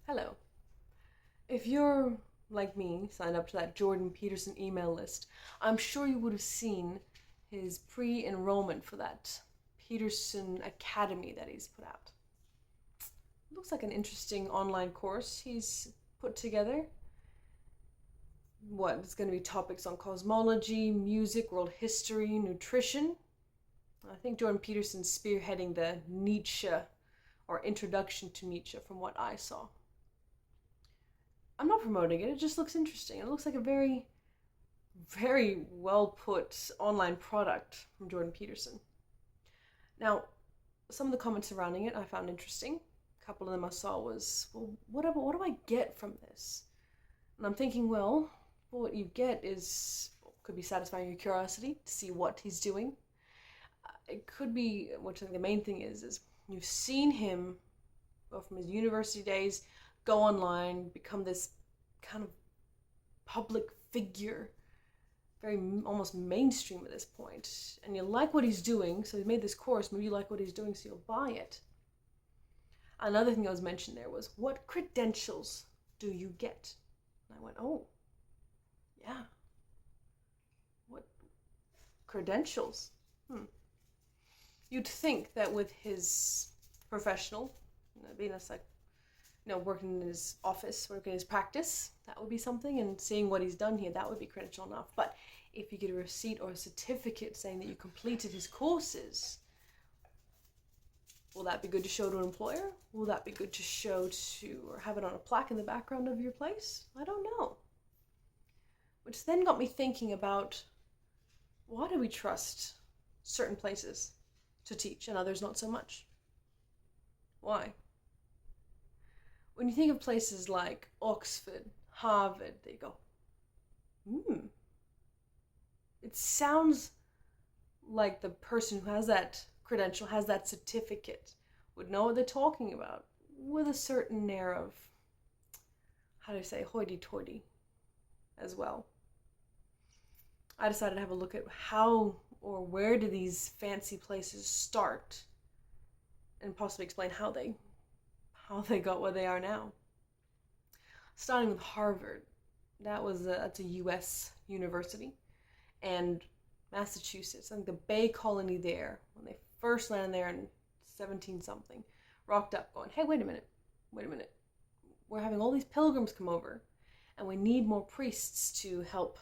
Hello. If you're, like me, signed up to that Jordan Peterson email list, I'm sure you would have seen his pre-enrollment for that Peterson Academy that he's put out. It looks like an interesting online course he's put together. It's going to be topics on cosmology, music, world history, nutrition. I think Jordan Peterson's spearheading the Nietzsche or introduction to Nietzsche from what I saw. I'm not promoting it, it just looks interesting. It looks like a very, very well put online product from Jordan Peterson. Now, some of the comments surrounding it I found interesting. A couple of them I saw was, well, what do I get from this? And I'm thinking, well, what you get could be satisfying your curiosity to see what he's doing. It could be, which I think the main thing is you've seen him go from his university days, go online, become this kind of public figure, very almost mainstream at this point, and you like what he's doing, so he made this course, maybe you like what he's doing, so you'll buy it. Another thing that was mentioned there was, what credentials do you get? And I went, oh, yeah. What credentials? You'd think that with his professional, being a working in his office, working in his practice, that would be something, and seeing what he's done here, that would be credential enough. But if you get a receipt or a certificate saying that you completed his courses, will that be good to show to an employer? Will that be good to show to, or have it on a plaque in the background of your place? I don't know. Which then got me thinking about, why do we trust certain places to teach and others not so much? Why? When you think of places like Oxford, Harvard, they go, it sounds like the person who has that credential, has that certificate, would know what they're talking about, with a certain air of, hoity-toity as well. I decided to have a look at how or where do these fancy places start, and possibly explain how they got where they are now. Starting with Harvard, that's a U.S. university, and Massachusetts. I think the Bay Colony there, when they first landed there in 17-something, rocked up going, hey, wait a minute. We're having all these pilgrims come over, and we need more priests to help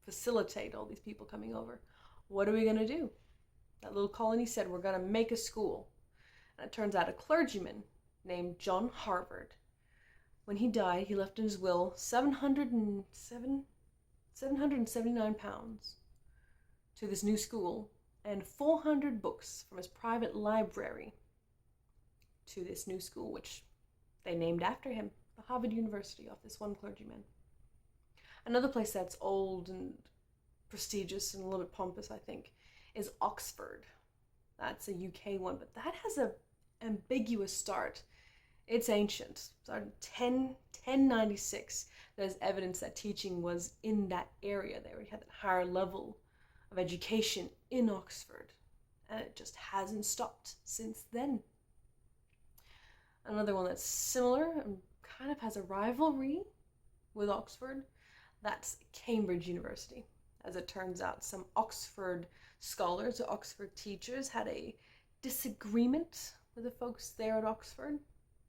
facilitate all these people coming over. What are we going to do? That little colony said, we're going to make a school. And it turns out a clergyman named John Harvard, when he died, he left in his will 779 pounds to this new school, and 400 books from his private library to this new school, which they named after him, the Harvard University, of this one clergyman. Another place that's old and prestigious and a little bit pompous, I think, is Oxford. That's a UK one, but that has a ambiguous start. It's ancient. Started 1096. There's evidence that teaching was in that area. They already had that higher level of education in Oxford, and it just hasn't stopped since then. Another one that's similar and kind of has a rivalry with Oxford, that's Cambridge University. As it turns out, some Oxford scholars or Oxford teachers had a disagreement with the folks there at Oxford.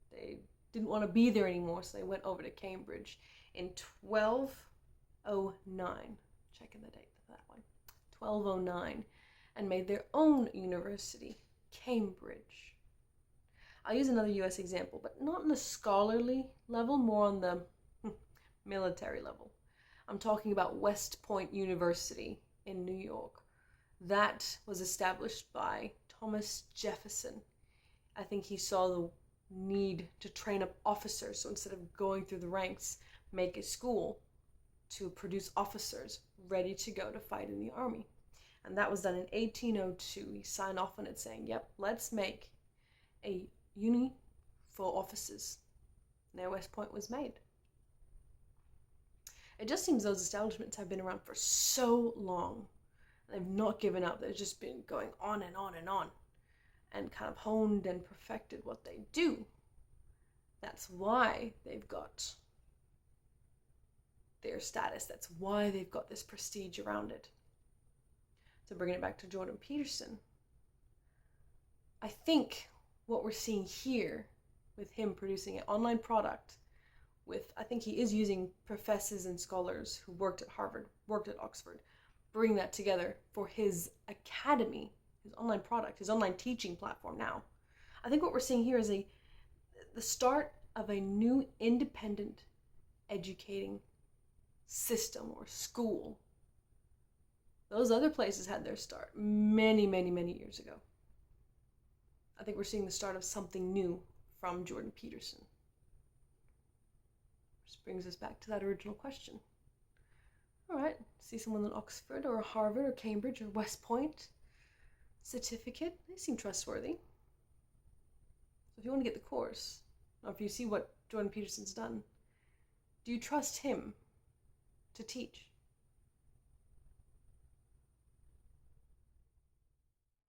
They didn't want to be there anymore, so they went over to Cambridge in 1209. Checking the date of that one. 1209, and made their own university, Cambridge. I'll use another US example, but not on the scholarly level, more on the military level. I'm talking about West Point University in New York. That was established by Thomas Jefferson. I think he saw the need to train up officers, so instead of going through the ranks, make a school to produce officers ready to go to fight in the army. And that was done in 1802. He signed off on it saying, yep, let's make a uni for officers. And there West Point was made. It just seems those establishments have been around for so long. They've not given up. They've just been going on and on and on, and kind of honed and perfected what they do. That's why they've got their status. That's why they've got this prestige around it. So bringing it back to Jordan Peterson, I think what we're seeing here with him producing an online product with, I think he is using professors and scholars who worked at Harvard, worked at Oxford, bring that together for his academy, his online product, his online teaching platform now. I think what we're seeing here is the start of a new independent educating system or school. Those other places had their start many, many, many years ago. I think we're seeing the start of something new from Jordan Peterson. Which brings us back to that original question. All right, see someone at Oxford or Harvard or Cambridge or West Point certificate, they seem trustworthy. So if you want to get the course, or if you see what Jordan Peterson's done, do you trust him to teach?